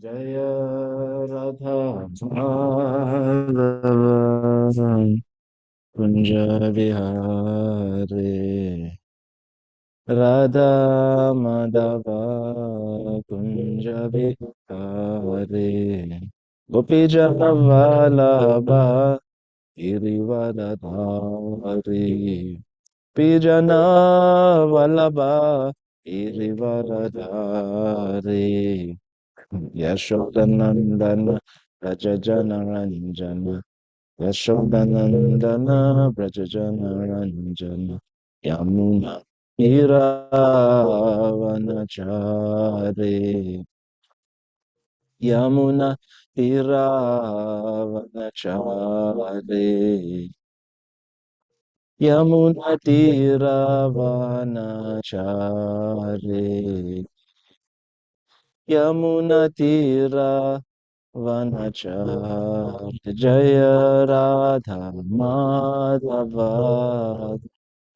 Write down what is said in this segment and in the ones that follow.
Jaya Radha Madhava Kunja Vihare Radha Madhava Kunja Vihare Gopijana Vallabha Girivaradhari Pijana Vallabha Girivaradhari Yashodanandana Rajajanaranjana Yashodanandana Rajajanaranjana Yamuna Iravanachari Yamuna Iravanachari Yamuna Iravanachari Yamuna Vanachar Jaya Radha Madhava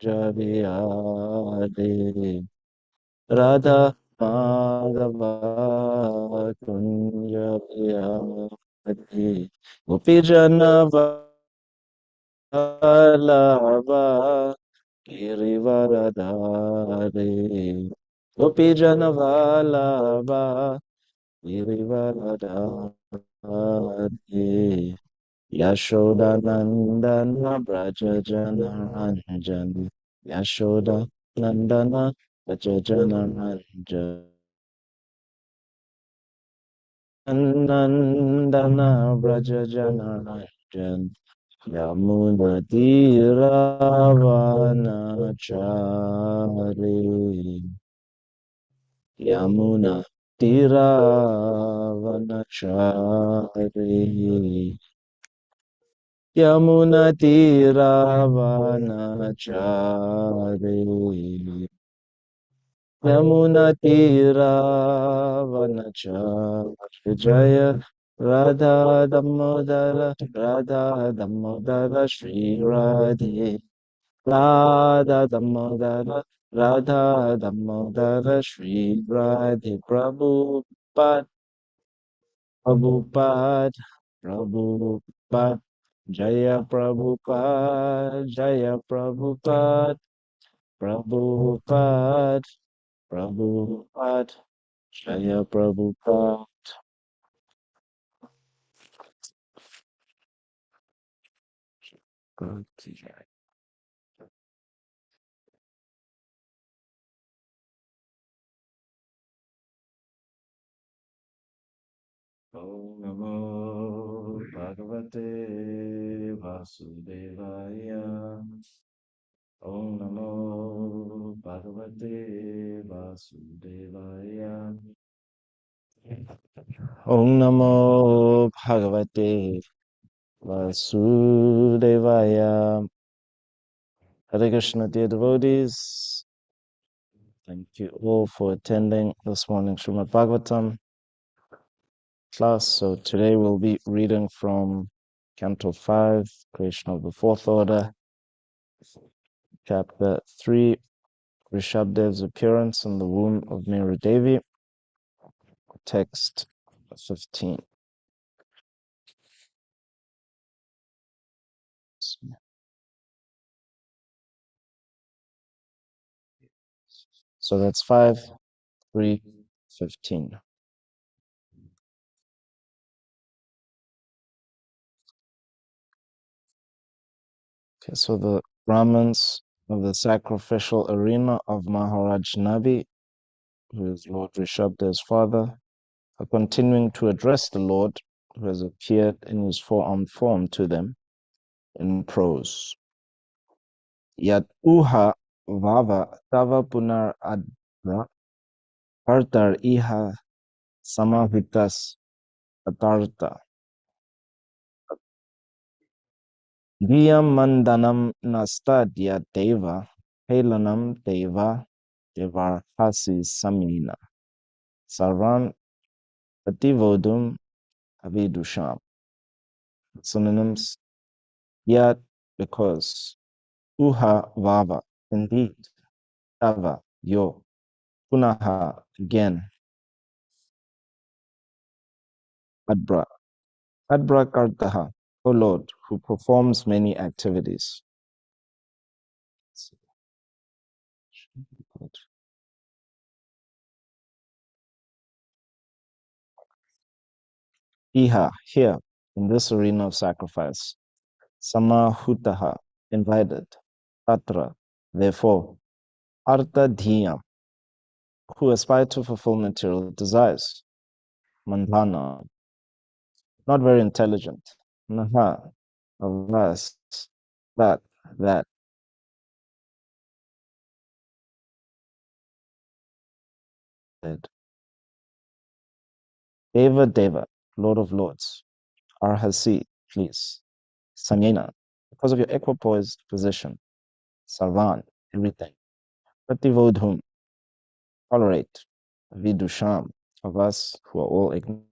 Javiyade Radha Madhava Kunjaviyade Gopijana Vallabha Girivaradhare Gopijana Vallabha Girivaradhare Yashodanandana Brajajanaranjana Yashodanandana Brajajanaranjana Nandana Brajajanaranjana Yamunatiravanachari Yamunatiravanachari Yamunatiravanachari Yamunatiravanachari Jaya Radha Damodara Shri Radhe Radha Damodara Shri Radhe Prabhupada Prabhupada Jaya Prabhupada Prabhupada Prabhupada Jaya Prabhupada Om Namo Bhagavate Vasudevaya Om Namo Bhagavate Vasudevaya Om Namo Bhagavate Vasudevaya. Hare Krishna, dear devotees. Thank you all for attending this morning's Srimad Bhagavatam class. So today we'll be reading from Canto 5, Creation of the Fourth Order, Chapter 3, Rishabdev's Appearance in the Womb of Mary Devi, Text 15. So that's 5, 3, 15. Okay, so the Brahmins of the sacrificial arena of Maharaj Nabi, who is Lord Rishabdev's father, are continuing to address the Lord who has appeared in his four-armed form to them in prose. Yat uha vava tava punar adra artar iha samahitas atarta diyam mandanam nastadya deva helanam deva devarhasi samina sarvan pativodum avidusham. Synonyms: yet, because; uha vava, indeed; tava, your; punaha, again; Adbra. Adbra Kartaha, O Lord, who performs many activities. Iha, here, in this arena of sacrifice. Samahutaha, invited. Tatra, therefore. Artha Dhyam, who aspire to fulfill material desires. Mandhana, not very intelligent. Naha, alas, that, that. Deva Deva, Lord of Lords. Arhasi, please. Samyena, because of your equipoised position. Sarvan, everything. Prativodhum, tolerate. Vidusham, of us who are all ignorant.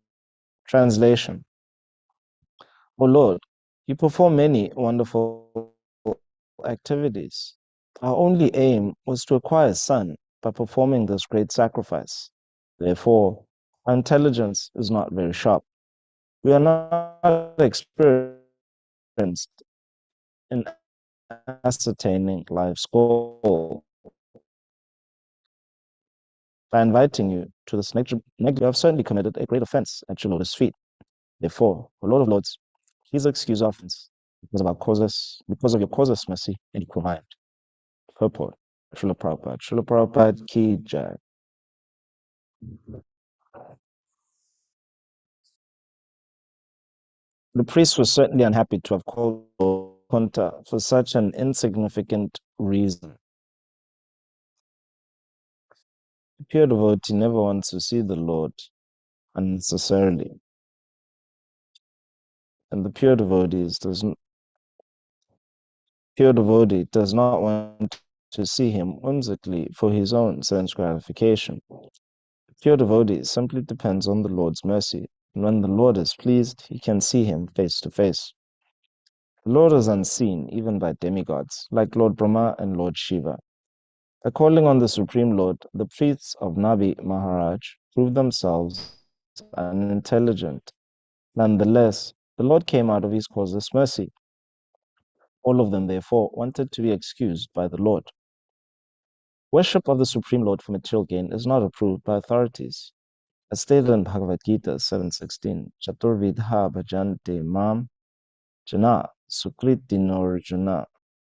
Translation. O Lord, you perform many wonderful activities. Our only aim was to acquire a son by performing this great sacrifice. Therefore, our intelligence is not very sharp. We are not experienced in ascertaining life's goal. By inviting you to this you have certainly committed a great offense at your Lord's feet. Therefore, O Lord of Lords, please excuse our offense because of your causeless mercy and equal mind. Purport. Srila Prabhupada. Srila Prabhupada ki jai. The priest was certainly unhappy to have called Kunta for such an insignificant reason. The pure devotee never wants to see the Lord unnecessarily. And the pure devotee does not want to see him whimsically for his own sense gratification. The pure devotee simply depends on the Lord's mercy, and when the Lord is pleased, he can see him face to face. The Lord is unseen even by demigods, like Lord Brahma and Lord Shiva. By calling on the Supreme Lord, the priests of Nabi Maharaj proved themselves unintelligent. Nonetheless, the Lord came out of his causeless mercy. All of them, therefore, wanted to be excused by the Lord. Worship of the Supreme Lord for material gain is not approved by authorities. As stated in Bhagavad Gita 7:16, Chaturvidha bhajante mam jana sukritinor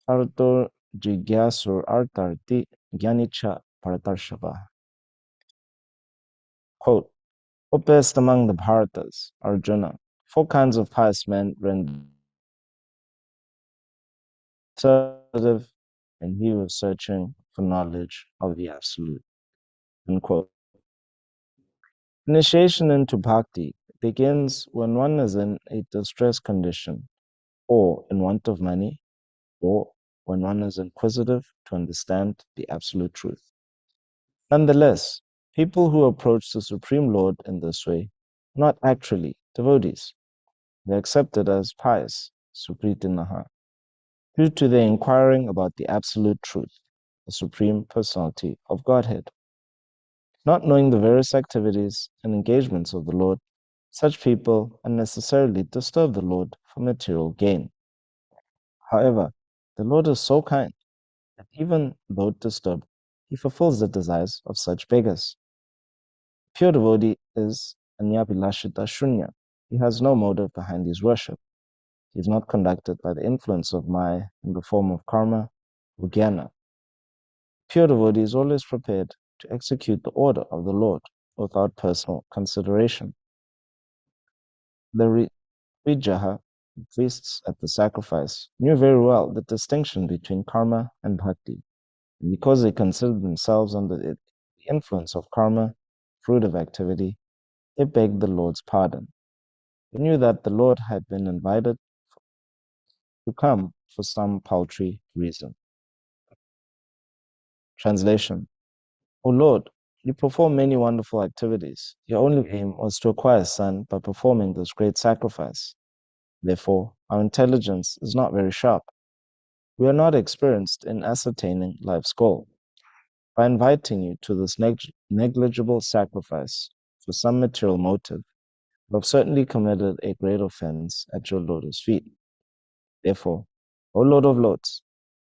artor jigyasur artarti gyanicha paratarshava. Quote, O best among the Bharatas, Arjuna, four kinds of pious men render assertive, and he was searching for knowledge of the Absolute. Unquote. Initiation into bhakti begins when one is in a distressed condition, or in want of money, or when one is inquisitive to understand the absolute truth. Nonetheless, people who approach the Supreme Lord in this way are not actually devotees. They are accepted as pious, supritinaha, due to their inquiring about the absolute truth, the Supreme Personality of Godhead. Not knowing the various activities and engagements of the Lord, such people unnecessarily disturb the Lord for material gain. However, the Lord is so kind that even though disturbed, he fulfills the desires of such beggars. Pure devotee is anyabhilashita shunya. He has no motive behind his worship. He is not conducted by the influence of Maya in the form of karma or jnana. Pure devotee is always prepared to execute the order of the Lord without personal consideration. The Vijaha, priests at the sacrifice, knew very well the distinction between karma and bhakti. And because they considered themselves under the influence of karma, fruit of activity, they begged the Lord's pardon. They knew that the Lord had been invited to come for some paltry reason. Translation. O Lord, you perform many wonderful activities. Your only aim was to acquire a son by performing this great sacrifice. Therefore, our intelligence is not very sharp. We are not experienced in ascertaining life's goal. By inviting you to this negligible sacrifice for some material motive, You have certainly committed a great offense at your lotus feet. Therefore, O Lord of Lords,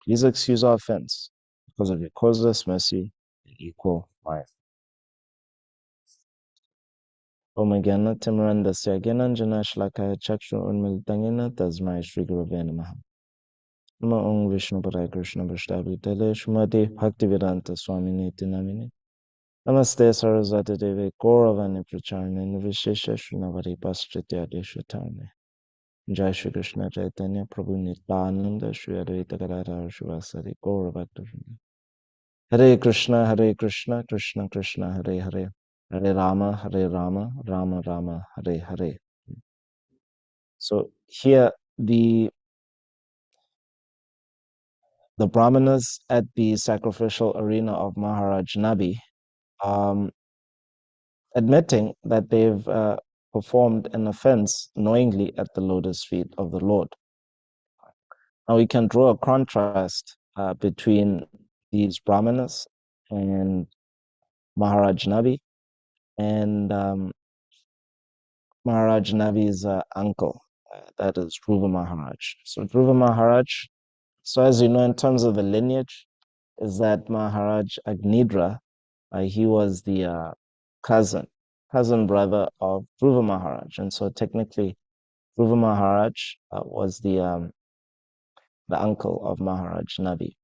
please excuse our offense because of your causeless mercy and equal mind. Omagana Timaranda Syagananjana Shlakaya Chakshu Unmiltangina Tasmai Shri Gurave Namaha. Nama Om Vishnu Padaya Krishna Vishtavi Tele Shumati Bhaktivedanta Swami Niti Namini. Namaste Saraswati Devi Gauravani Pracharne Nivishesha Shrunavari Paschitya Deshatane. Jai Shri Krishna Chaitanya Prabhu Nityananda Shri Advaita Gadadhar Shivasari Gauravakta. Hare Krishna, Krishna Krishna, Hare Hare. Hare Rama, Rama Rama, Hare Hare. So here the brahmanas at the sacrificial arena of Maharaj Nabi, um, admitting that they've performed an offense knowingly at the lotus feet of the Lord. Now we can draw a contrast between these brahmanas and Maharaj Nabi and Maharaj Nabi's uncle, that is Dhruva Maharaj. So Dhruva Maharaj, so as you know, in terms of the lineage, is that Maharaj Agnidra, he was the cousin brother of Dhruva Maharaj, and so technically Dhruva Maharaj was the uncle of Maharaj Nabi.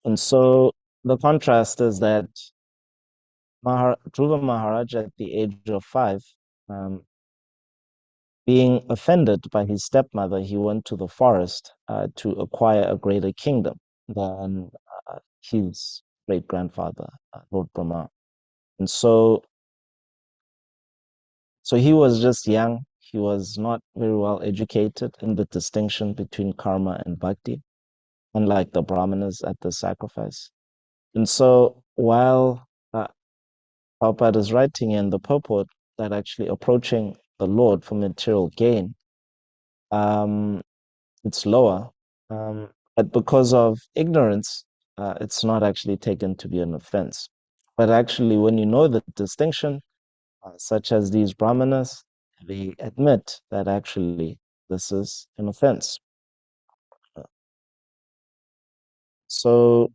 And so the contrast is that Dhruva Maharaj, at the age of 5, um, being offended by his stepmother, he went to the forest to acquire a greater kingdom than his great grandfather, Lord Brahma. And so he was just young. He was not very well educated in the distinction between karma and bhakti, unlike the brahmanas at the sacrifice. And so while Prabhupada is writing in the purport that actually approaching the Lord for material gain, um, it's lower. But because of ignorance, it's not actually taken to be an offense. But actually, when you know the distinction, such as these brahmanas, they admit that actually this is an offense. So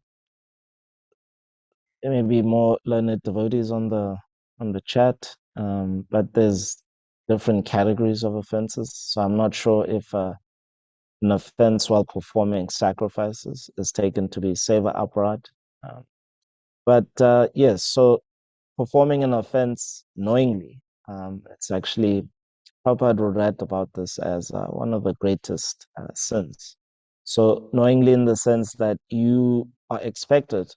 there may be more learned devotees on the chat, but there's different categories of offenses. So I'm not sure if an offense while performing sacrifices is taken to be seva aparad. Um, but yes, so performing an offense knowingly, it's actually, Prabhupada would write about this as one of the greatest sins. So knowingly in the sense that you are expected,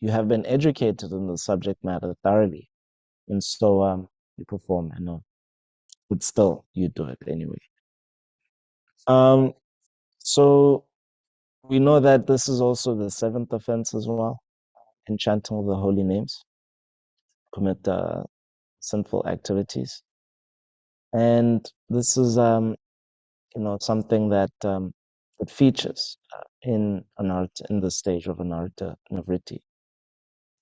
you have been educated in the subject matter thoroughly. And so you perform, but still you do it anyway. Um, so we know that this is also the seventh offense as well, enchanting of the holy names, commit sinful activities. And this is, something that it features in Anarta, in the stage of Anarta Navritti.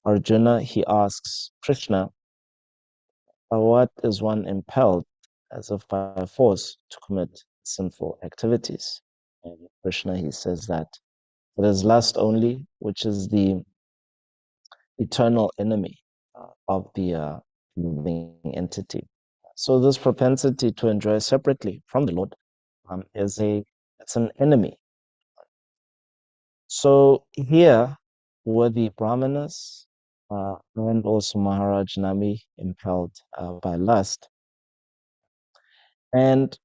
Arjuna, he asks Krishna, what is one impelled as if by force to commit sinful activities? And Krishna, he says that it is lust only, which is the eternal enemy of the living entity. So this propensity to enjoy separately from the Lord it's an enemy. So here were the brahmanas and also Maharaj Nami impelled by lust. And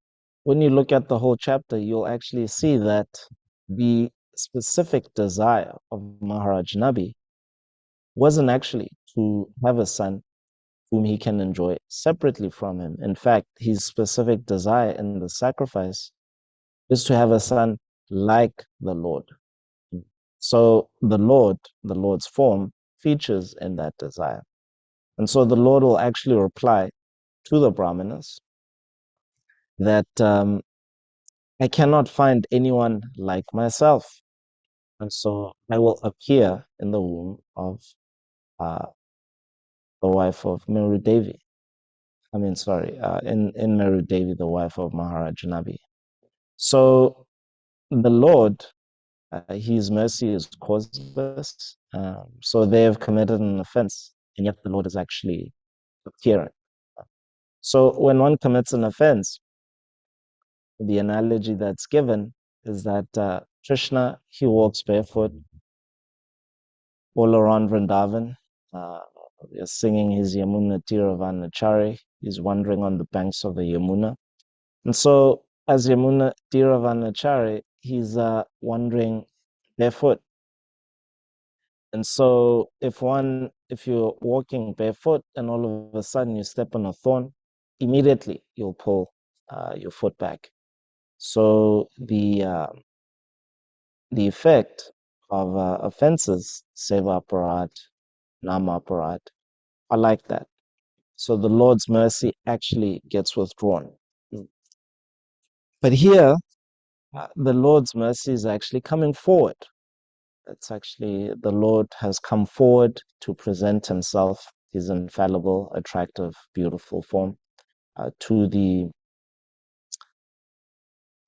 when you look at the whole chapter, you'll actually see that the specific desire of Maharaj Nabi wasn't actually to have a son whom he can enjoy separately from him. In fact, his specific desire in the sacrifice is to have a son like the Lord. So the Lord's form features in that desire. And so the Lord will actually reply to the brahmanas that I cannot find anyone like myself. And so I will appear in the womb of uh, the wife of Meru Devi. sorry, in Meru Devi, the wife of Maharaj Nabi. So the Lord, His mercy is causeless. So they have committed an offense, and yet the Lord is actually appearing. So when one commits an offense, the analogy that's given is that Krishna, he walks barefoot all around Vrindavan, uh, singing his Yamuna Tiravanachari. He's wandering on the banks of the Yamuna. And so, as Yamuna Tiravanachari, he's wandering barefoot. And so, if you're walking barefoot and all of a sudden you step on a thorn, immediately you'll pull your foot back. So the effect of offenses, seva aparat, nama aparat, are like that. So the Lord's mercy actually gets withdrawn. But here, the Lord's mercy is actually coming forward. It's actually the Lord has come forward to present himself, his infallible, attractive, beautiful form, to the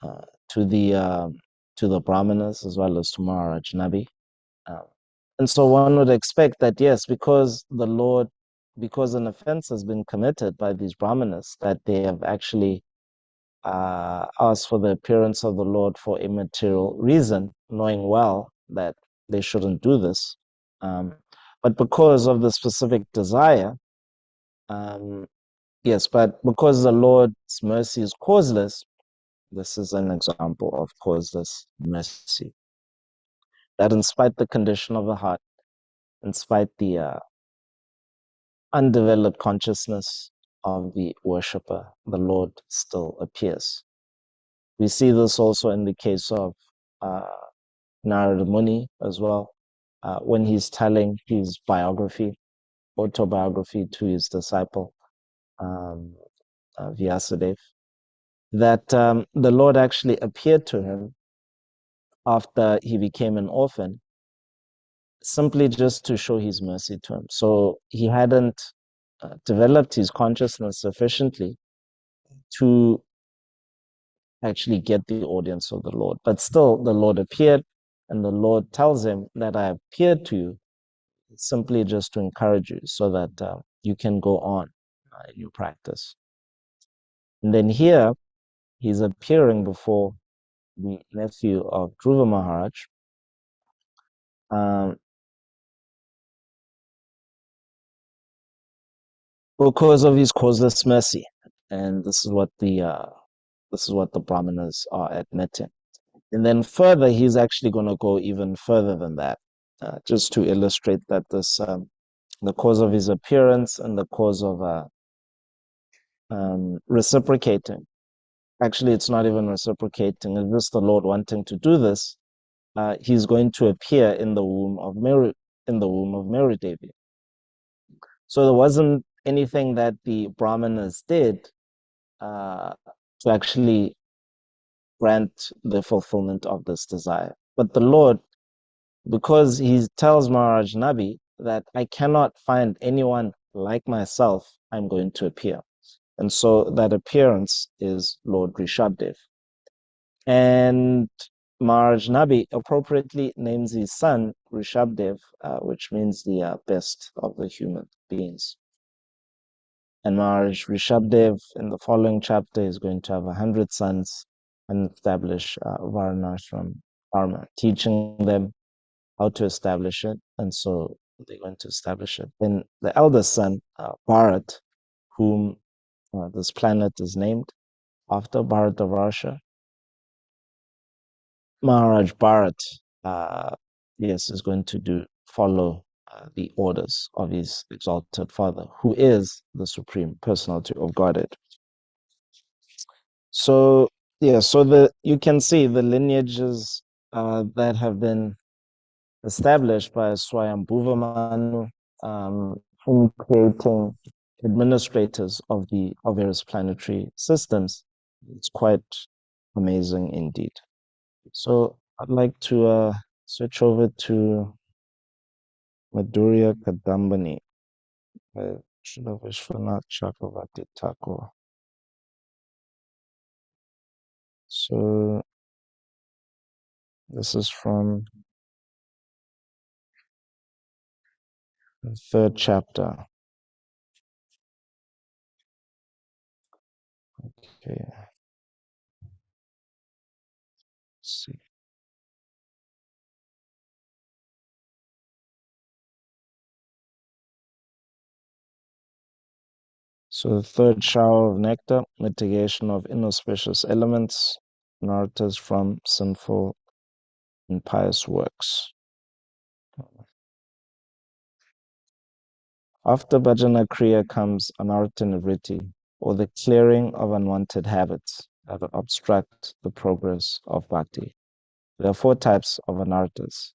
uh, to the uh, to the Brahmanas as well as to Maharaj Nabi. Uh, and so one would expect that yes, because an offense has been committed by these Brahmanas, that they have actually asked for the appearance of the Lord for immaterial reason, knowing well that they shouldn't do this. Um, but because of the specific desire, um, yes, but because the Lord's mercy is causeless, this is an example of causeless mercy. That in spite the condition of the heart, in spite the undeveloped consciousness of the worshipper, the Lord still appears. We see this also in the case of uh, Narada Muni as well, when he's telling his autobiography to his disciple, um, Vyasadeva, that the Lord actually appeared to him after he became an orphan, simply just to show his mercy to him. So he hadn't developed his consciousness sufficiently to actually get the audience of the Lord. But still, the Lord appeared, and the Lord tells him that I appeared to you simply just to encourage you so that you can go on in your practice. And then here, he's appearing before the nephew of Dhruva Maharaj. Um, because of his causeless mercy, and this is what the Brahmanas are admitting. And then further, he's actually going to go even further than that, just to illustrate that the cause of his appearance and the cause of reciprocating. Actually, it's not even reciprocating. It's just the Lord wanting to do this. He's going to appear in the womb of Mary Devi. So there wasn't anything that the Brahmanas did uh, to actually grant the fulfillment of this desire. But the Lord, because he tells Maharaj Nabi that I cannot find anyone like myself, I'm going to appear. And so that appearance is Lord Rishabdev. And Maharaj Nabi appropriately names his son Rishabdev, which means the best of the human beings. And Maharaj Rishabdev in the following chapter is going to have 100 sons and establish Varnashram Dharma, teaching them how to establish it. And so they're going to establish it. Then the eldest son, Bharat, whom this planet is named after, Bharatavarsha, Maharaj Bharat, yes, is going to follow the orders of his exalted father, who is the supreme personality of Godhead. So yeah, so you can see the lineages that have been established by Swayambhuva Manu, in creating administrators of various planetary systems. It's quite amazing indeed. So I'd like to switch over to Madhurya Kadambani, Srila Vishwanath Chakravarti Thakur. So this is from the third chapter. Okay, let's see. So the third shower of nectar, mitigation of inauspicious elements, narratives from sinful and pious works. After bhajana kriya comes anartha nivritti, or the clearing of unwanted habits that obstruct the progress of bhakti. There are four types of anarthas,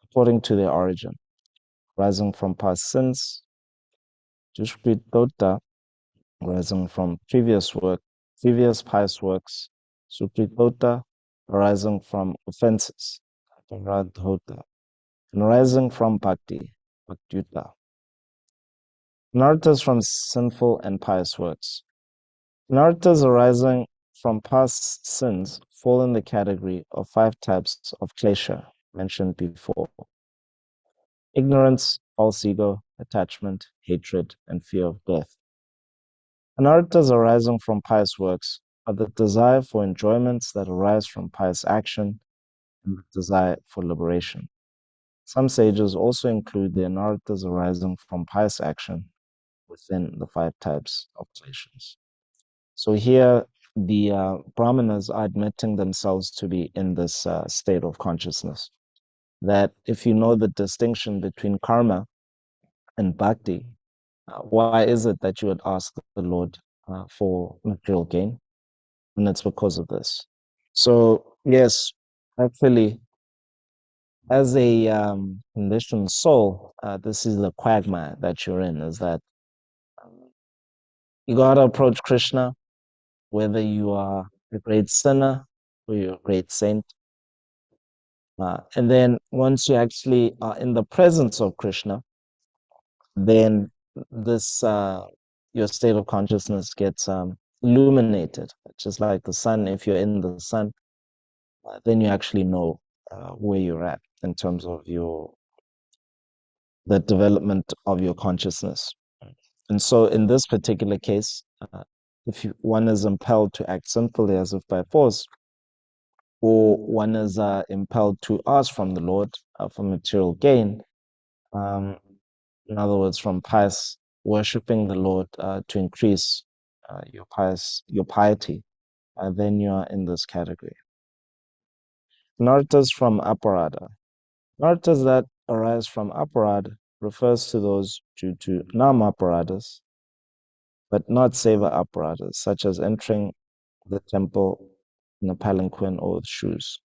according to their origin, rising from past sins, dushkritota, arising from previous pious works, sukritota, arising from offenses, aparadhota, and arising from bhakti, bhaktyuta. Anarthas from sinful and pious works. Anarthas arising from past sins fall in the category of five types of klesha mentioned before: ignorance, false ego, attachment, hatred, and fear of death. Anarthas arising from pious works are the desire for enjoyments that arise from pious action and the desire for liberation. Some sages also include the anarthas arising from pious action within the five types of kleshas. So here, the brahmanas are admitting themselves to be in this state of consciousness. That if you know the distinction between karma and bhakti, why is it that you would ask the Lord for material gain? And it's because of this. So, yes, actually, as a conditioned soul, this is the quagmire that you're in, is that um, you got to approach Krishna, whether you are a great sinner or you're a great saint. And then once you actually are in the presence of Krishna, then this your state of consciousness gets illuminated, just like the sun. If you're in the sun, then you actually know where you're at in terms of the development of your consciousness. And so, in this particular case, if one is impelled to act sinfully as if by force, or one is impelled to ask from the Lord for material gain, um, in other words, from pious worshiping the Lord to increase your piety, then you are in this category. Nartas from aparada. Nartas that arise from aparad refers to those due to nam aparadas, but not seva aparadas, such as entering the temple in a palanquin or with shoes.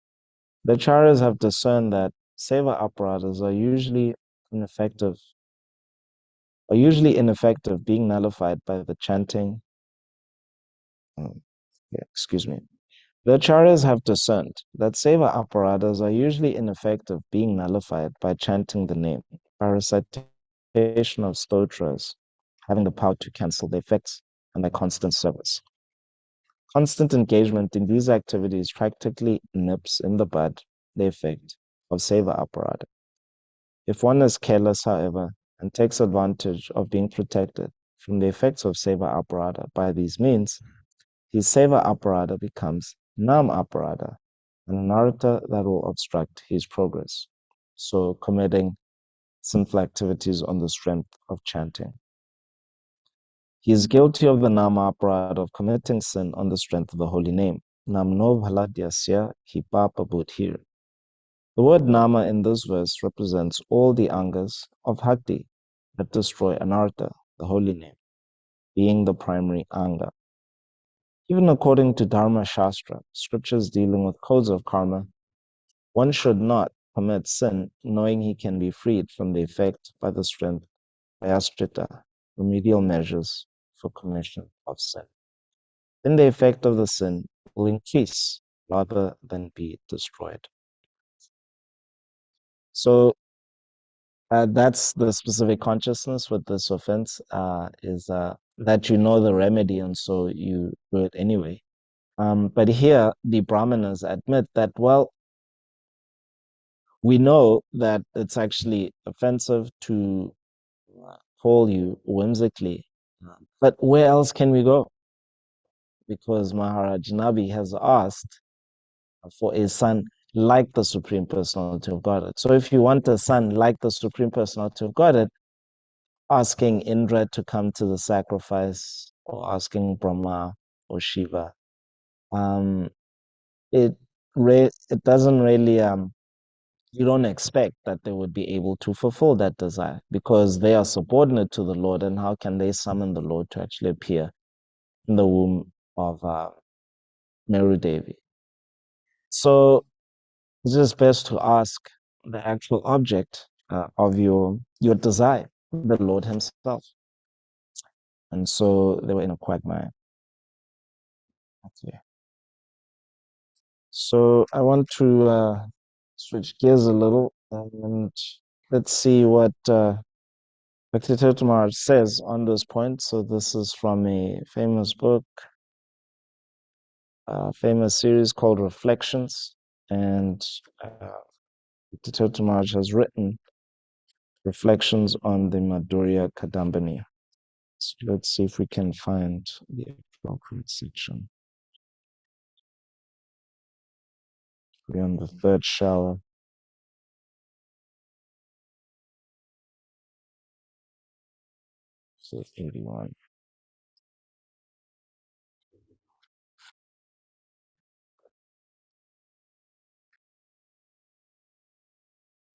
The acharyas have discerned that seva aparadas are usually ineffective, being nullified by the chanting. Excuse me. The acharyas have discerned that seva aparadas are usually ineffective, being nullified by chanting the name, by recitation of stotras, having the power to cancel the effects, and by constant service. Constant engagement in these activities practically nips in the bud the effect of seva aparada. If one is careless, however, and takes advantage of being protected from the effects of seva aparada by these means, his seva aparada becomes nam aparada, an anartha that will obstruct his progress. So committing sinful activities on the strength of chanting. He is guilty of the nama aparada of committing sin on the strength of the holy name. Namno bhaladyasya hi papa buddhir. The word nama in this verse represents all the angas of bhakti that destroy anartha, the holy name, being the primary anga. Even according to Dharma Shastra, scriptures dealing with codes of karma, one should not commit sin knowing he can be freed from the effect by the strength by astrita, remedial measures for commission of sin. Then the effect of the sin will increase rather than be destroyed. So That's the specific consciousness with this offense, is that you know the remedy and so you do it anyway. But here, the Brahmanas admit that, well, we know that it's actually offensive to call you whimsically, but where else can we go? Because Maharaj Nabi has asked for a son like the Supreme Personality of Godhead. So if you want a son like the Supreme Personality of Godhead, asking Indra to come to the sacrifice or asking Brahma or Shiva, um, it it doesn't really you don't expect that they would be able to fulfill that desire because they are subordinate to the Lord, and how can they summon the Lord to actually appear in the womb of Meru Devi? So it's just best to ask the actual object of your desire, the Lord Himself. And so they were in a quagmire. Okay. So I want to switch gears a little and let's see what Bhakti Maharaj says on this point. So this is from a famous book, a famous series called Reflections, and Bhakti Maharaj has written Reflections on the Madhurya Kadambini. So let's see if we can find the appropriate section. We're on the third shower. 81.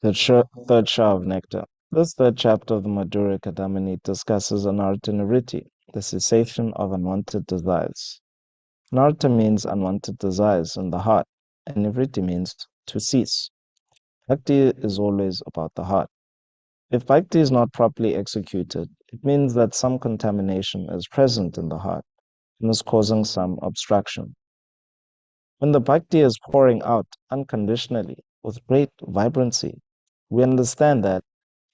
Third shower of nectar. This third chapter of the Madhurya Kadambini discusses anartha nivritti, the cessation of unwanted desires. Anartha means unwanted desires in the heart, and nivritti means to cease. Bhakti is always about the heart. If bhakti is not properly executed, it means that some contamination is present in the heart and is causing some obstruction. When the bhakti is pouring out unconditionally with great vibrancy, we understand that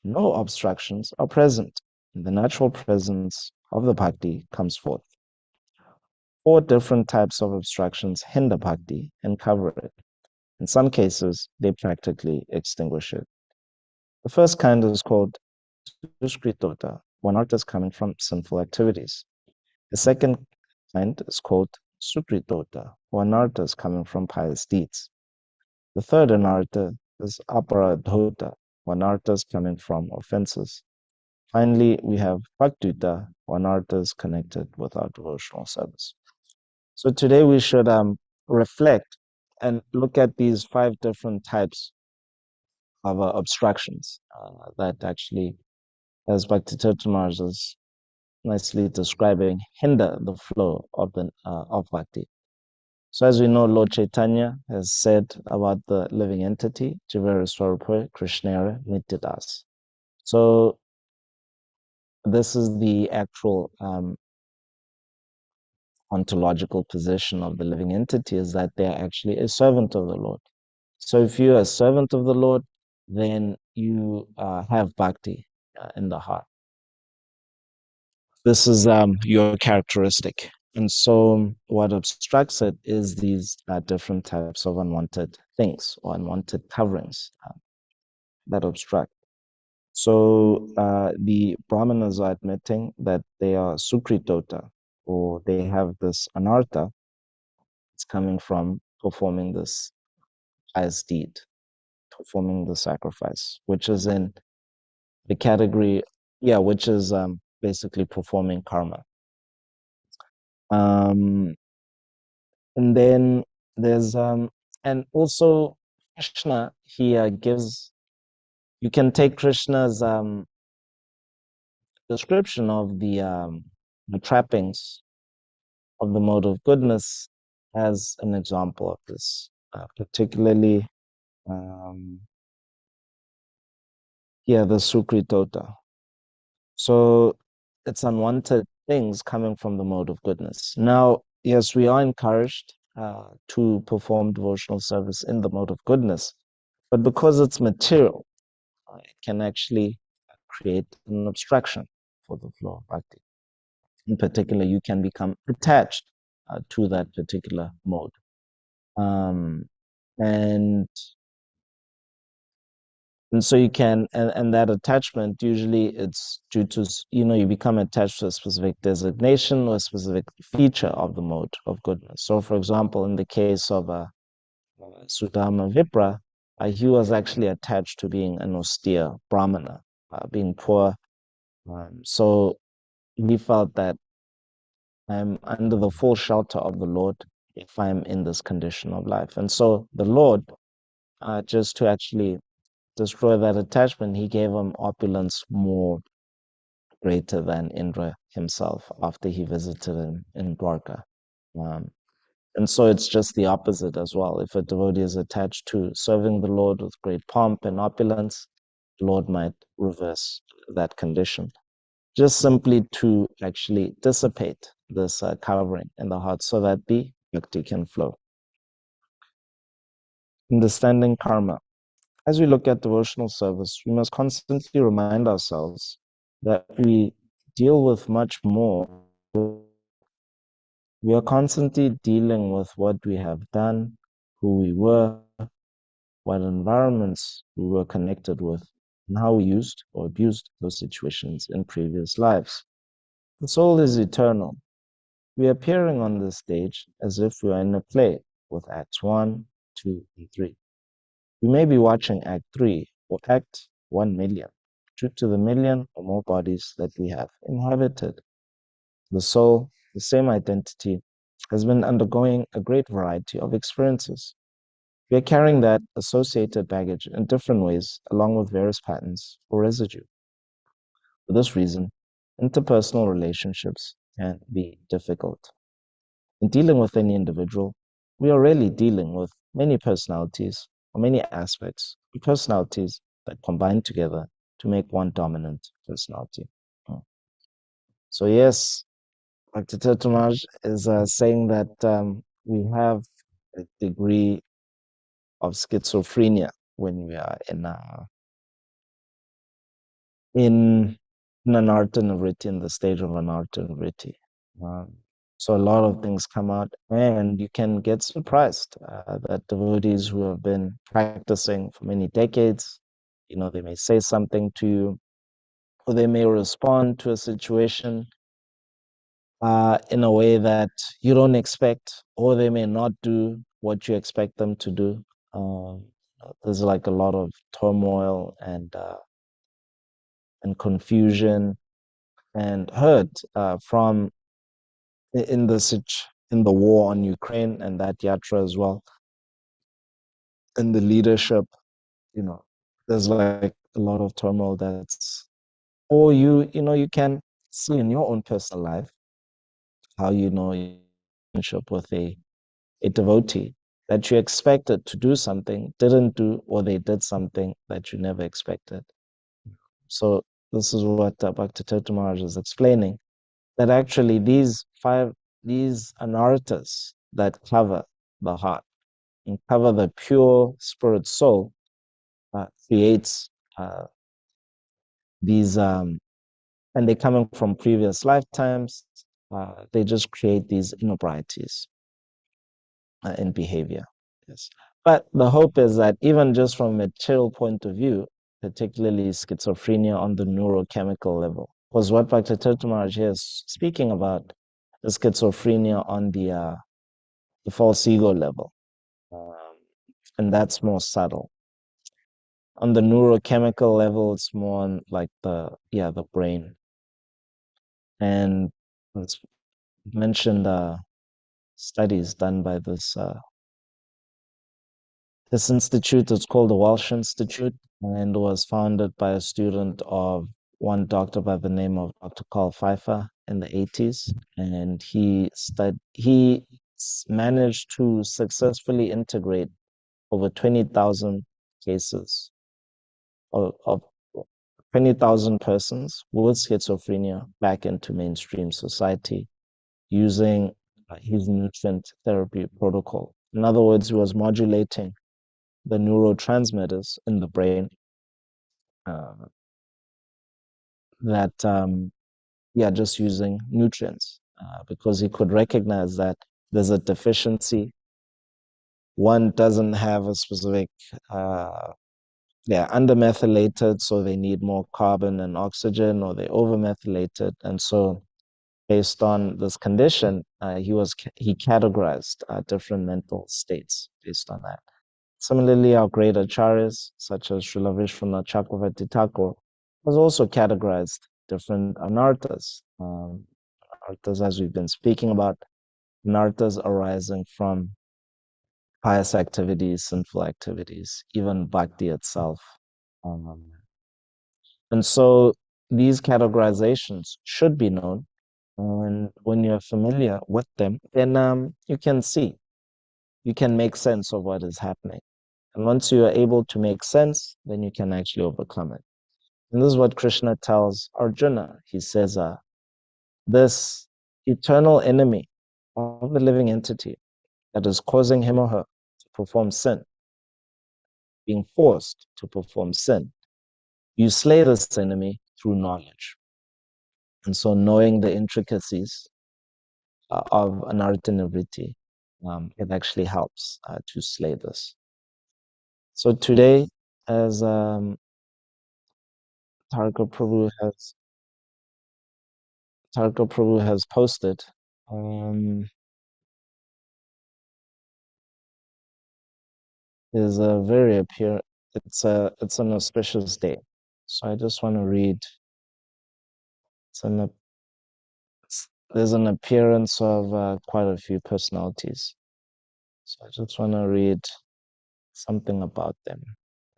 no obstructions are present, and the natural presence of the bhakti comes forth. Four different types of obstructions hinder bhakti and cover it. In some cases, they practically extinguish it. The first kind is called duskritota, when art is coming from sinful activities. The second kind is called sukritota, when art is coming from pious deeds. The third anartha is aparadhota, when art is coming from offenses. Finally, we have bhaktuta, when art is connected with our devotional service. So today we should reflect and look at these five different types of obstructions that actually, as Bhakti Tirthamaj is nicely describing, hinder the flow of the of bhakti. So as we know, Lord Chaitanya has said about the living entity, Jivara Swarupa Krishnara Nityadas. So this is the actual ontological position of the living entity, is that they are actually a servant of the Lord. So if you're a servant of the Lord, then you have bhakti in the heart. This is your characteristic. And so what obstructs it is these different types of unwanted things or unwanted coverings that obstruct. So the Brahmanas are admitting that they are sukritota, or they have this anartha. It's coming from performing this pious deed, performing the sacrifice, which is in the category, yeah, which is basically performing karma. Um, and then there's and also Krishna, he gives, you can take Krishna's description of the trappings of the mode of goodness as an example of this, particularly um, yeah, the Sukritota. So it's unwanted things coming from the mode of goodness. Now, yes, we are encouraged to perform devotional service in the mode of goodness, but because it's material, it can actually create an obstruction for the flow of bhakti. In particular, you can become attached to that particular mode. Um, and and so you can and that attachment usually it's due to you become attached to a specific designation or a specific feature of the mode of goodness. So for example, in the case of Sudama Vipra, he was actually attached to being an austere brahmana, being poor. So he felt that I'm under the full shelter of the Lord if I'm in this condition of life. And so the Lord, just to actually destroy that attachment, he gave him opulence more greater than Indra himself after he visited him in Dwarka. Um, and so it's just the opposite as well. If a devotee is attached to serving the Lord with great pomp and opulence, the Lord might reverse that condition, just simply to actually dissipate this covering in the heart so that the bhakti can flow. Understanding karma. As we look at devotional service, we must constantly remind ourselves that we deal with much more. We are constantly dealing with what we have done, who we were, what environments we were connected with, and how we used or abused those situations in previous lives. The soul is eternal. We are appearing on this stage as if we are in a play with acts 1, 2, and 3. We may be watching Act 3 or Act 1,000,000, due to the million or more bodies that we have inhabited. The soul, the same identity, has been undergoing a great variety of experiences. We are carrying that associated baggage in different ways, along with various patterns or residue. For this reason, interpersonal relationships can be difficult. In dealing with any individual, we are really dealing with many personalities or many aspects of personalities that combine together to make one dominant personality. So yes, Dr. Tetumaj is saying that we have a degree of schizophrenia when we are in an artanavritti, in the stage of an artanavritti. Um, so a lot of things come out, and you can get surprised that devotees who have been practicing for many decades, they may say something to you, or they may respond to a situation in a way that you don't expect, or they may not do what you expect them to do. Um, there's like a lot of turmoil and confusion and hurt from in in the war on Ukraine and that yatra as well, and the leadership. There's like a lot of turmoil that's, or you can see in your own personal life how your relationship with a devotee that you expected to do something, didn't do, or they did something that you never expected. So this is what Bhakti Tirtha Maharaj is explaining, that actually these anartas that cover the heart and cover the pure spirit soul creates these and they're coming from previous lifetimes. They just create these inebriety in behavior. Yes. But the hope is that even just from a material point of view, particularly schizophrenia on the neurochemical level, because what Dr. Tirtha Maharaj here is speaking about is schizophrenia on the false ego level. Um, and that's more subtle. On the neurochemical level, it's more on like the brain. And it's mentioned studies done by this institute. It's called the Welsh Institute, and was founded by a student of one doctor by the name of Dr. Carl Pfeiffer in the 80s. And he managed to successfully integrate over 20,000 cases of 20,000 persons with schizophrenia back into mainstream society using his nutrient therapy protocol. In other words, he was modulating the neurotransmitters in the brain uh, that yeah, just using nutrients because he could recognize that there's a deficiency. One doesn't have a specific, they're undermethylated, so they need more carbon and oxygen, or they overmethylated. And so, based on this condition, he categorized different mental states based on that. Similarly, our great acharyas, such as Srila Vishwanath Chakravarti Thakur, has also categorized different anarthas. Anarthas, as we've been speaking about, anarthas arising from pious activities, sinful activities, even bhakti itself. Um, and so these categorizations should be known. And when you're familiar with them, then you can see, you can make sense of what is happening. And once you are able to make sense, then you can actually overcome it. And this is what Krishna tells Arjuna. He says, this eternal enemy of the living entity that is causing him or her to perform sin, being forced to perform sin, you slay this enemy through knowledge. And so knowing the intricacies of anartha nivritti, it actually helps to slay this. So today, as Tarka Prabhu has posted, um, is a very appear. It's an auspicious day. So I just want to read. It's an there's an appearance of quite a few personalities. So I just want to read something about them.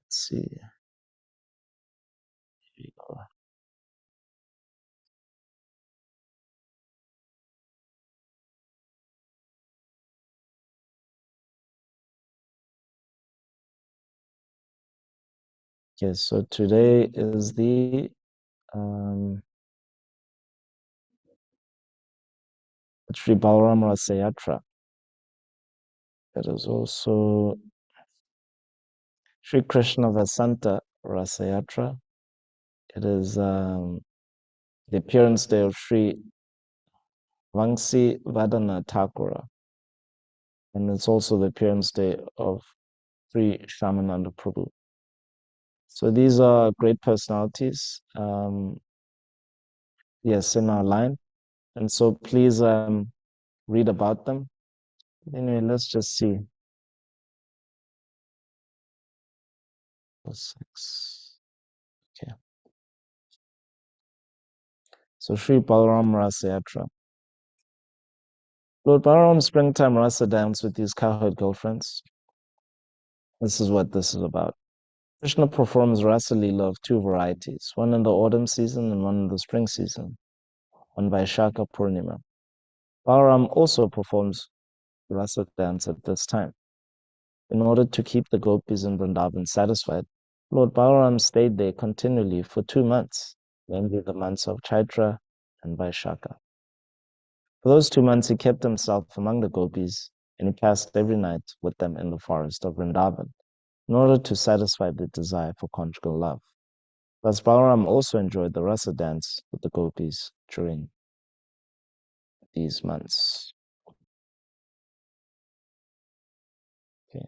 Let's see. Here we go. Okay, so today is the Sri Balaram Rasayatra. It is also Sri Krishna Vasanta Rasayatra. It is the appearance day of Sri Vangsi Vadana Thakura. And it's also the appearance day of Sri Shamananda Prabhu. So these are great personalities, yes, in our line. And so please read about them. Anyway, let's just see. 6. Okay. So Sri Balaram Rasayatra. Lord Balaram's springtime rasa dance with his cowherd girlfriends. This is what this is about. Krishna performs rasa leela of two varieties, one in the autumn season and one in the spring season, on Vaishakha Purnima. Balaram also performs rasa dance at this time. In order to keep the gopis in Vrindavan satisfied, Lord Balaram stayed there continually for 2 months, namely the months of Chaitra and Vaishakha. For those 2 months, he kept himself among the gopis, and he passed every night with them in the forest of Vrindavan, in order to satisfy the desire for conjugal love. Thus, Balaram also enjoyed the rasa dance with the gopis during these months. Okay.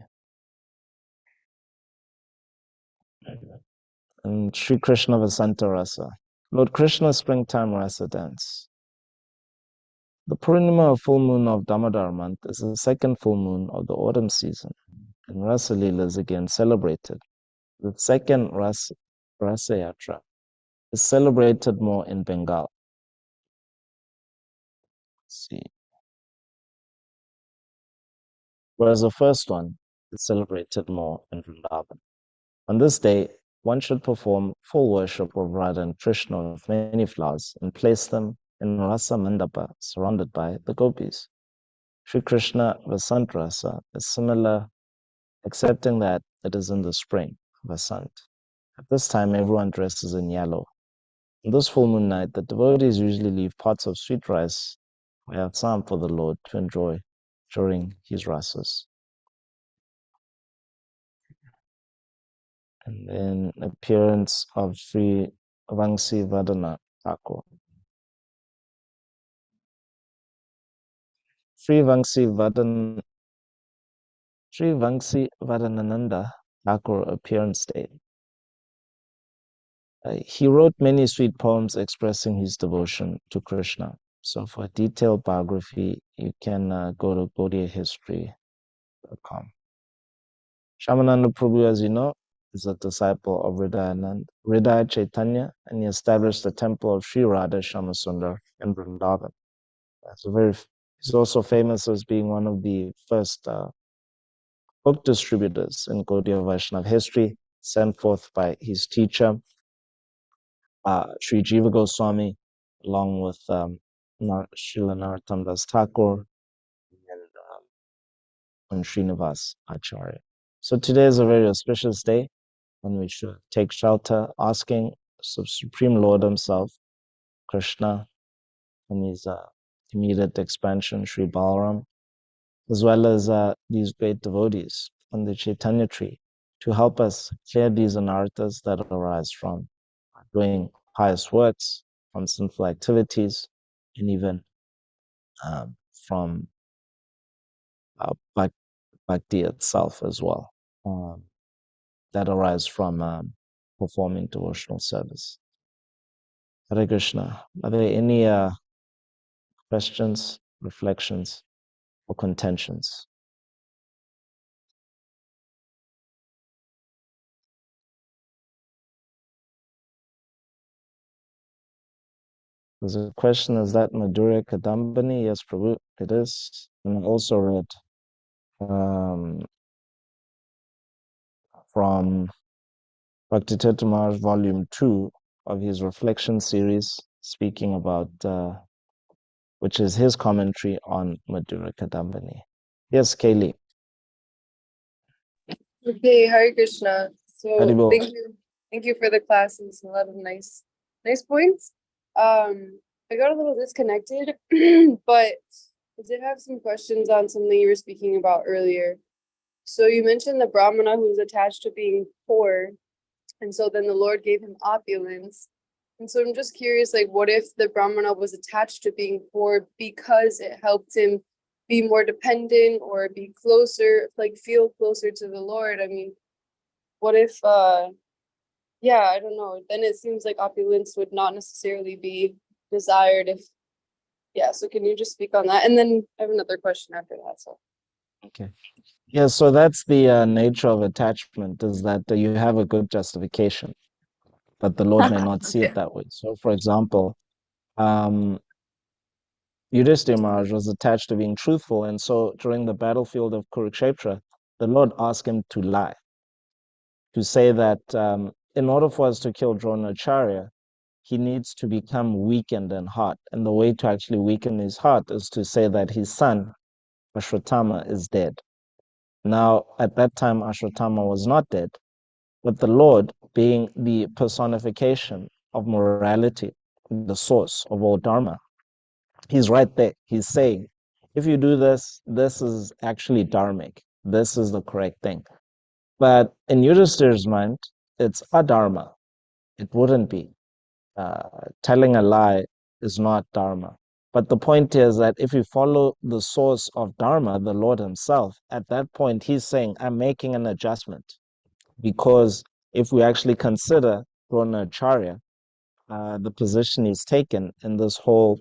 And Sri Krishna Vasanta Rasa. Lord Krishna's springtime rasa dance. The Purnima or full moon of Damodar month is the second full moon of the autumn season, and Rasa Leela is again celebrated. The second Rasa Yatra is celebrated more in Bengal. Let's see. Whereas the first one is celebrated more in Vrindavan. On this day, one should perform full worship of Radha and Krishna with many flowers and place them in Rasa Mandapa surrounded by the gopis. Sri Krishna Vasant Rasa is similar, excepting that it is in the spring, Vasant. At this time, everyone dresses in yellow. On this full moon night, the devotees usually leave pots of sweet rice or have some for the Lord to enjoy during his rasas. and then appearance of Sri Vangsi Vadana Thakur. Sri Vangsi Vadan Sri Vangsi Vadanananda Thakur appearance date. He wrote many sweet poems expressing his devotion to Krishna. So for a detailed biography, you can go to gaudiyahistory.com. Shamananda Prabhu, as you know, is a disciple of Hridaya Chaitanya, and he established the temple of Sri Radha Shamasundar in Vrindavan. He's also famous as being one of the first book distributors in Gaudiya Vaishnava history, sent forth by his teacher, Sri Jiva Goswami, along with Srila Narottam Das Thakur and Srinivas Acharya. So today is a very auspicious day when we should take shelter, asking the Supreme Lord Himself, Krishna, and His immediate expansion, Sri Balaram, as well as these great devotees on the Chaitanya tree, to help us clear these anarthas that arise from doing pious works, from sinful activities, and even from bhakti itself as well, that arise from performing devotional service. Hare Krishna. Are there any questions, reflections, or contentions? There's a question, is that Madhurya Kadambini? Yes, Prabhu, it is. And I also read from Bhakti Maharaj Volume 2 of his reflection series, speaking about, which is his commentary on Madhurya Kadambini. Yes, Kaylee. Okay, Hare Krishna. So Haribol. thank you for the classes. A lot of nice points. I got a little disconnected, but I did have some questions on something you were speaking about earlier. So you mentioned the Brahmana who was attached to being poor, and so then the Lord gave him opulence. And so I'm just curious, like, what if the Brahmana was attached to being poor because it helped him be more dependent or be closer, like feel closer to the Lord? I mean, what if yeah, I don't know, then it seems like opulence would not necessarily be desired if, yeah, so can you just speak on that? And then I have another question after that. So Okay. Yeah, so that's the nature of attachment, is that you have a good justification, but the Lord may not see okay. it that way. So, for example, um, Yudhishthira Maharaj was attached to being truthful, and so during the battlefield of Kurukshetra, the Lord asked him to lie, to say that in order for us to kill Dronacharya, he needs to become weakened in heart. And the way to actually weaken his heart is to say that his son, Ashwatthama, is dead. Now, at that time, Ashwatthama was not dead, but the Lord, being the personification of morality, the source of all Dharma, He's right there. He's saying, if you do this, this is actually dharmic. This is the correct thing. But in Yudhishthira's mind, it's adharma. It wouldn't be. Telling a lie is not dharma. But the point is that if you follow the source of dharma, the Lord Himself, at that point, He's saying, I'm making an adjustment. Because if we actually consider Dronacharya, the position he's taken in this whole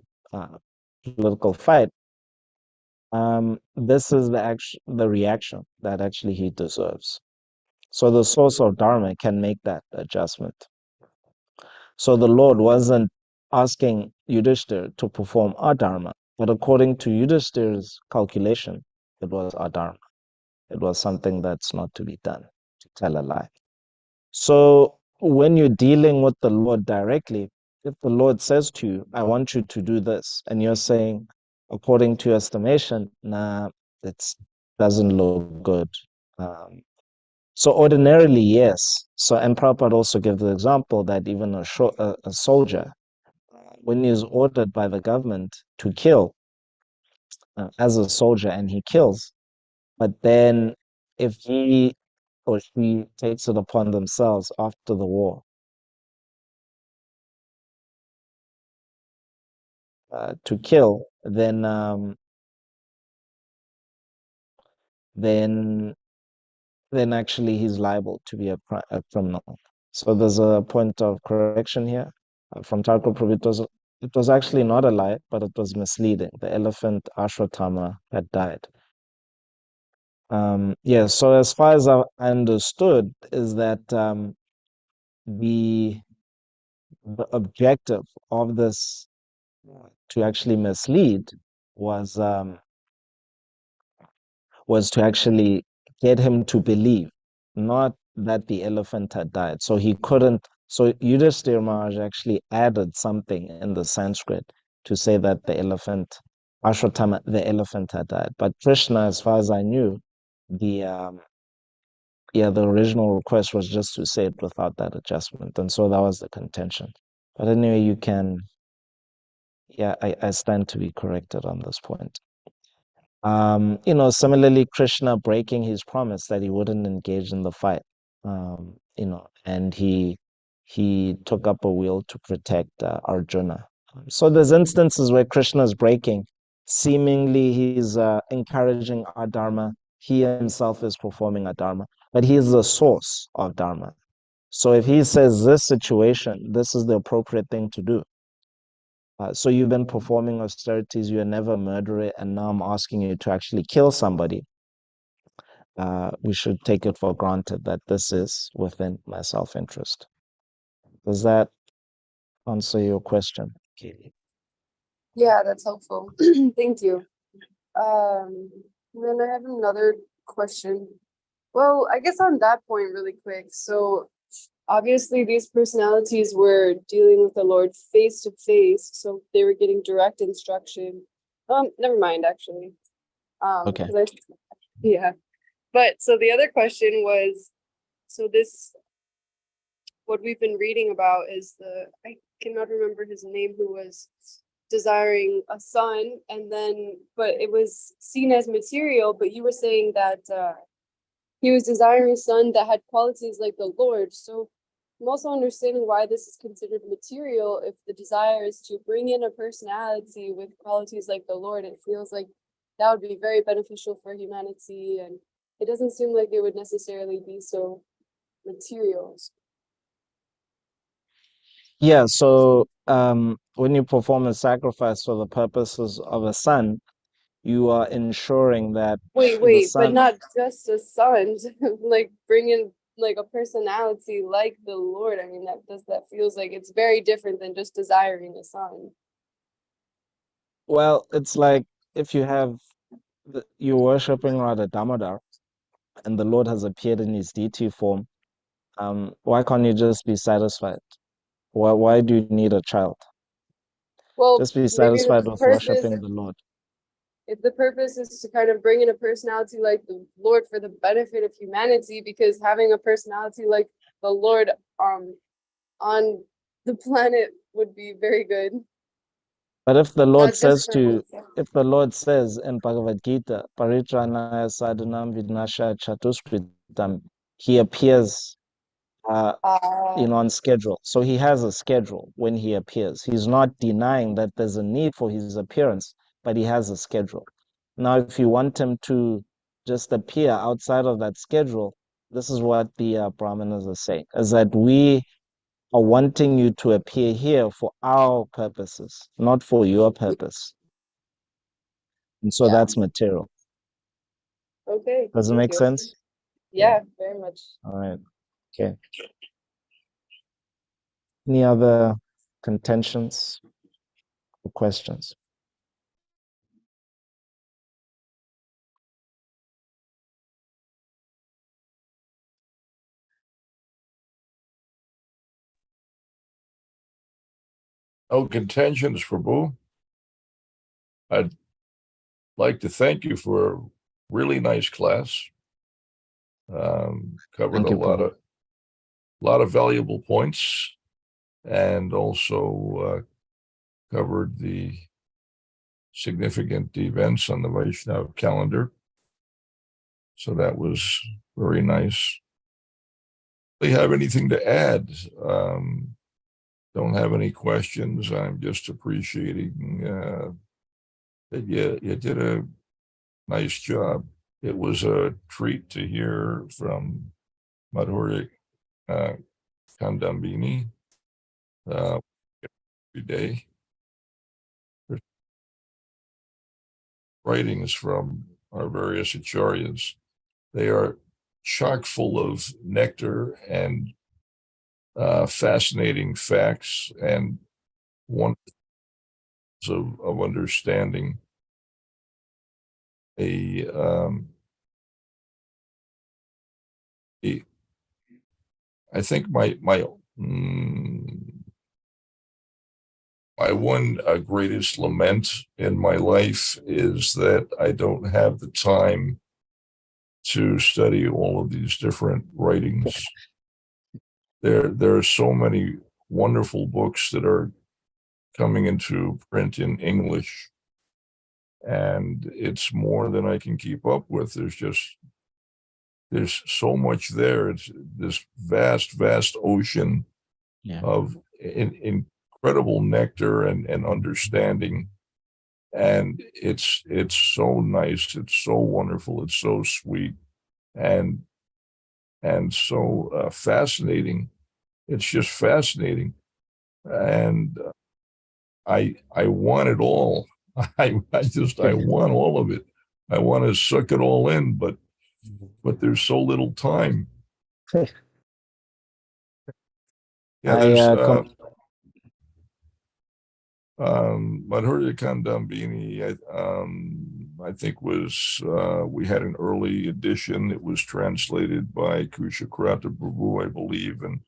political fight, this is the reaction that actually he deserves. So the source of dharma can make that adjustment. So the Lord wasn't asking Yudhishthira to perform adharma, but according to Yudhishthira's calculation, it was adharma. It was something that's not to be done, to tell a lie. So when you're dealing with the Lord directly, if the Lord says to you, I want you to do this, and you're saying, according to your estimation, nah, it doesn't look good. Um, so ordinarily, yes. So, and Prabhupada also gives the example that even a soldier, when he is ordered by the government to kill as a soldier and he kills, but then if he or she takes it upon themselves after the war to kill, then then actually he's liable to be a criminal. So there's a point of correction here from Tarko Prabhu. It was actually not a lie, but it was misleading. The elephant Ashwatthama had died. Yeah, so as far as I understood is that the the objective of this to actually mislead was was to actually get him to believe, not that the elephant had died. So he couldn't. So Yudhishthira Maharaj actually added something in the Sanskrit to say that the elephant, Ashwatthama, the elephant had died. But Krishna, as far as I knew, the yeah, the original request was just to say it without that adjustment, and so that was the contention. But anyway, you can, yeah, I stand to be corrected on this point. Similarly, Krishna breaking his promise that he wouldn't engage in the fight, and he took up a will to protect Arjuna. So there's instances where Krishna is breaking, seemingly he's encouraging our dharma. He himself is performing a dharma, but he is the source of dharma. So if he says this situation, this is the appropriate thing to do, so you've been performing austerities, you're never a murderer, and now I'm asking you to actually kill somebody. We should take it for granted that this is within my self-interest. Does that answer your question, Katie? Yeah, that's helpful. Thank you. And then I have another question. Well, I guess on that point, really quick. So obviously, these personalities were dealing with the Lord face to face, so they were getting direct instruction. Never mind, actually. Okay. 'Cause yeah. But so the other question was, so this, what we've been reading about is I cannot remember his name, who was desiring a son, and then, but it was seen as material, but you were saying that he was desiring a son that had qualities like the Lord. So I'm also understanding why this is considered material. If the desire is to bring in a personality with qualities like the Lord, it feels like that would be very beneficial for humanity, and it doesn't seem like it would necessarily be so material. Yeah, so when you perform a sacrifice for the purposes of a son, you are ensuring that the Wait, but son, not just a son, like bring in like a personality like the Lord. I mean, that feels like it's very different than just desiring a son. well, it's like if you're worshiping Radha Damodar and the Lord has appeared in his deity form, why can't you just be satisfied? Why do you need a child? Well, Just be maybe the satisfied with purpose, worshiping the Lord. if the purpose is to kind of bring in a personality like the Lord for the benefit of humanity, because having a personality like the Lord on the planet would be very good. But Not just for himself. if the Lord says in Bhagavad Gita, Paritranaya sadhunam vinasha chatuskritam, he appears, uh, Uh, on schedule. So he has a schedule when he appears. He's not denying that there's a need for his appearance, but he has a schedule. Now, if you want him to just appear outside of that schedule, this is what the Brahmanas are saying, is that we are wanting you to appear here for our purposes, not for your purpose. And so yeah. that's material. Okay. Does it Thank make you. sense? Yeah. Yeah, very much. All right. Okay. Any other contentions or questions? No contentions, Prabhu. I'd like to thank you for a really nice class. Covered Thank a you, Prabhu. lot of valuable points, and also covered the significant events on the Vaishnava calendar. So that was very nice. really have anything to add. Don't have any questions. I'm just appreciating that you did a nice job. It was a treat to hear from Madhurya Kandambini every day. There's writings from our various acharyas. They are chock full of nectar and fascinating facts and wonders of understanding. A, I think my one greatest lament in my life is that I don't have the time to study all of these different writings. There are so many wonderful books that are coming into print in English, and it's more than I can keep up with. There's so much there. It's this vast ocean of incredible nectar and understanding. And it's so nice. It's so wonderful. It's so sweet and so fascinating. It's just fascinating. And I want it all. I want all of it. I want to suck it all in, but there's so little time. Yeah, Madhurya Kandambini, I think was, we had an early edition. It was translated by Kushakrata Prabhu, I believe. And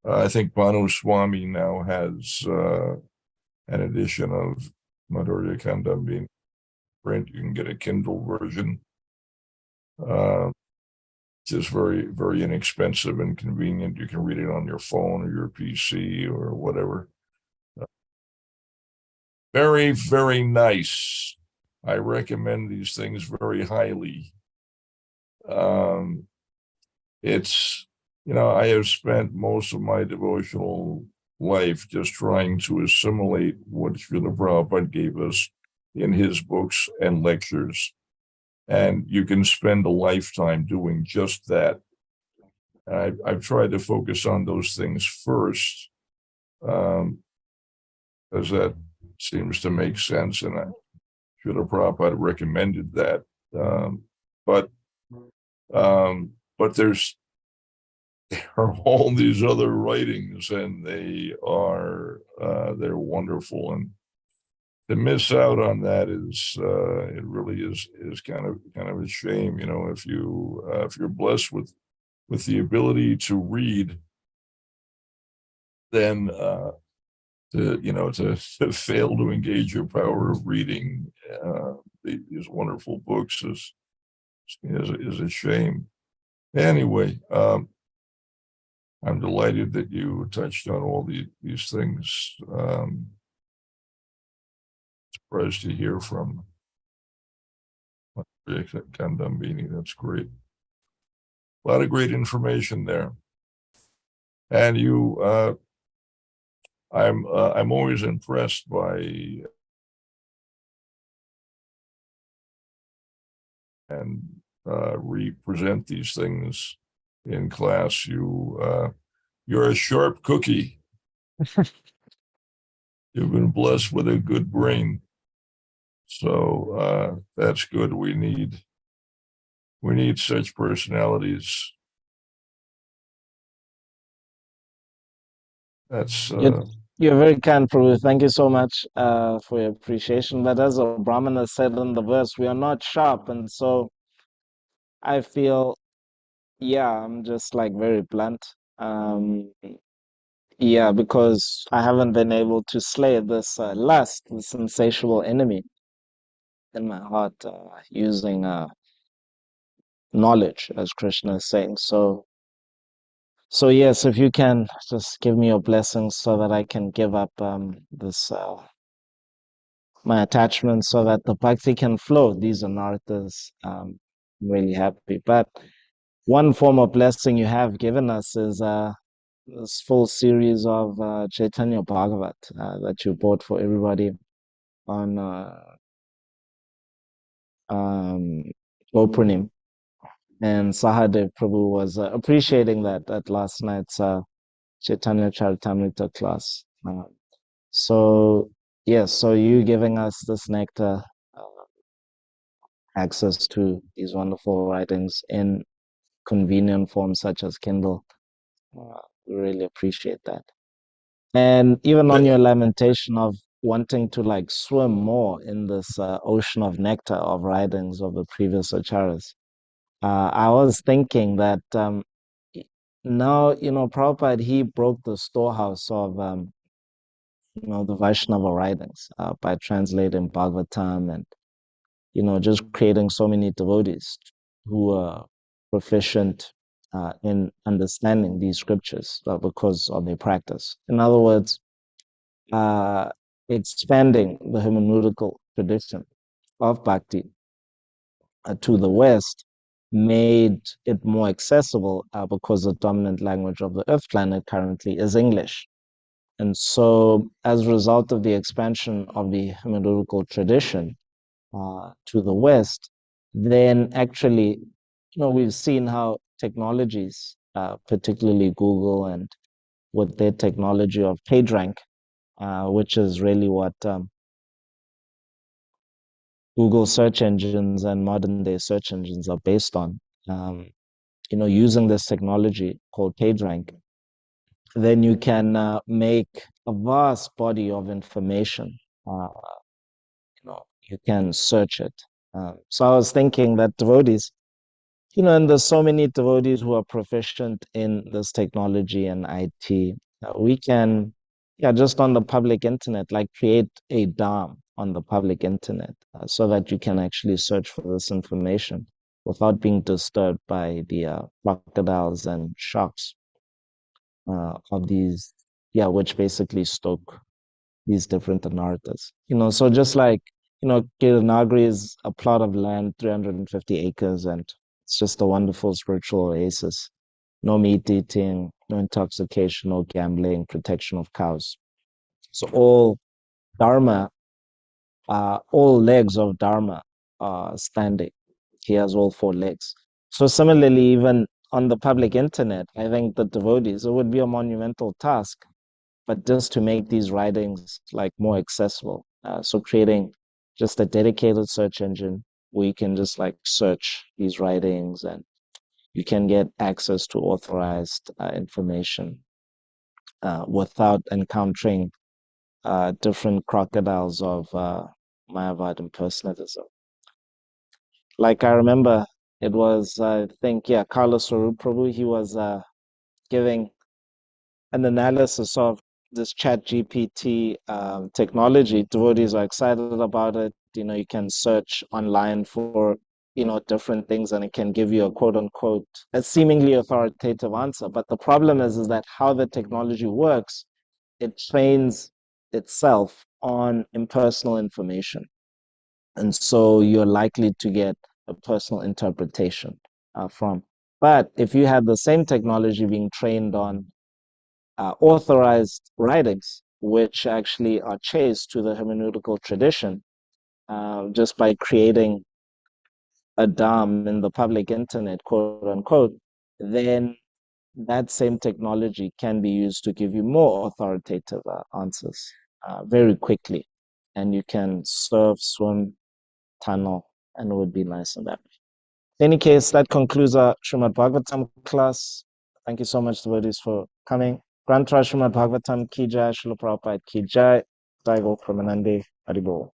I think Bhanu Swami now has an edition of Madhurya Kandambini print. You can get a Kindle version. Just very inexpensive and convenient. You can read it on your phone or your PC or whatever. Very nice. I recommend these things very highly. It's, I have spent most of my devotional life just trying to assimilate what Srila Prabhupada gave us in his books and lectures. And you can spend a lifetime doing just that. I've tried to focus on those things first, as that seems to make sense. And Srila Prabhupada recommended that. But there are all these other writings, and they're wonderful. And to miss out on that is it really is kind of a shame. If you're blessed with the ability to read, then to fail to engage your power of reading these wonderful books is a shame. Anyway, I'm delighted that you touched on all these things. Surprised to hear from Kandambini. That's great. A lot of great information there. And I'm always impressed by and represent these things in class. You're a sharp cookie. You've been blessed with a good brain. So that's good. We need such personalities. That's you're very kind, Prabhu. Thank you so much for your appreciation. But as a Brahmana said in the verse, we are not sharp, and so I feel, I'm just like very blunt. Because I haven't been able to slay this lust, this insatiable enemy in my heart, using knowledge, as Krishna is saying. So yes, if you can just give me your blessings so that I can give up this my attachment, so that the bhakti can flow. These are narratas. I'm really happy, but one form of blessing you have given us is this full series of Chaitanya Bhagavat that you bought for everybody on um, Gopurnim. And Sahadev Prabhu was appreciating that at last night's Chaitanya Charitamrita class. So, yes, so you giving us this nectar, access to these wonderful writings in convenient forms such as Kindle. We really appreciate that. And even on your lamentation of wanting to like swim more in this ocean of nectar of writings of the previous acharyas, I was thinking that now, Prabhupada, he broke the storehouse of, the Vaishnava writings by translating Bhagavatam and, just creating so many devotees who are proficient in understanding these scriptures because of their practice. In other words, uh, expanding the hermeneutical tradition of bhakti to the West made it more accessible because the dominant language of the Earth planet currently is English. And so, as a result of the expansion of the hermeneutical tradition to the West, then actually, we've seen how technologies, particularly Google and with their technology of PageRank, which is really what Google search engines and modern day search engines are based on. Um, using this technology called PageRank, then you can make a vast body of information. Uh, you can search it. So I was thinking that devotees, and there's so many devotees who are proficient in this technology and IT. We can, yeah, just on the public internet, like create a DOM on the public internet so that you can actually search for this information without being disturbed by the crocodiles and sharks of these, yeah, which basically stoke these different anarthas. So just like, Nagari is a plot of land, 350 acres, and it's just a wonderful spiritual oasis. No meat eating, no intoxication, no gambling, protection of cows. So all Dharma, all legs of Dharma are standing. He has all four legs. So similarly, even on the public internet, I think the devotees, it would be a monumental task but just to make these writings like more accessible. So creating just a dedicated search engine where you can just like search these writings and you can get access to authorized information without encountering different crocodiles of Mayavad impersonalism. Like I remember it was, I think, yeah, Carlos Swarup Prabhu, he was giving an analysis of this chat GPT technology. Devotees are excited about it. You can search online for, different things and it can give you a quote unquote, a seemingly authoritative answer. But the problem is that how the technology works, it trains itself on impersonal information. And so you're likely to get a personal interpretation from. But if you have the same technology being trained on authorized writings, which actually are chased to the hermeneutical tradition just by creating a dam in the public internet, quote unquote, then that same technology can be used to give you more authoritative answers very quickly. And you can surf, swim, tunnel, and it would be nice in that. In any case, that concludes our Srimad Bhagavatam class. Thank you so much, devotees, for coming. Grantra Srimad Bhagavatam ki jai, Srila Prabhupada ki jai, Jai Go Pramanande, Haribol.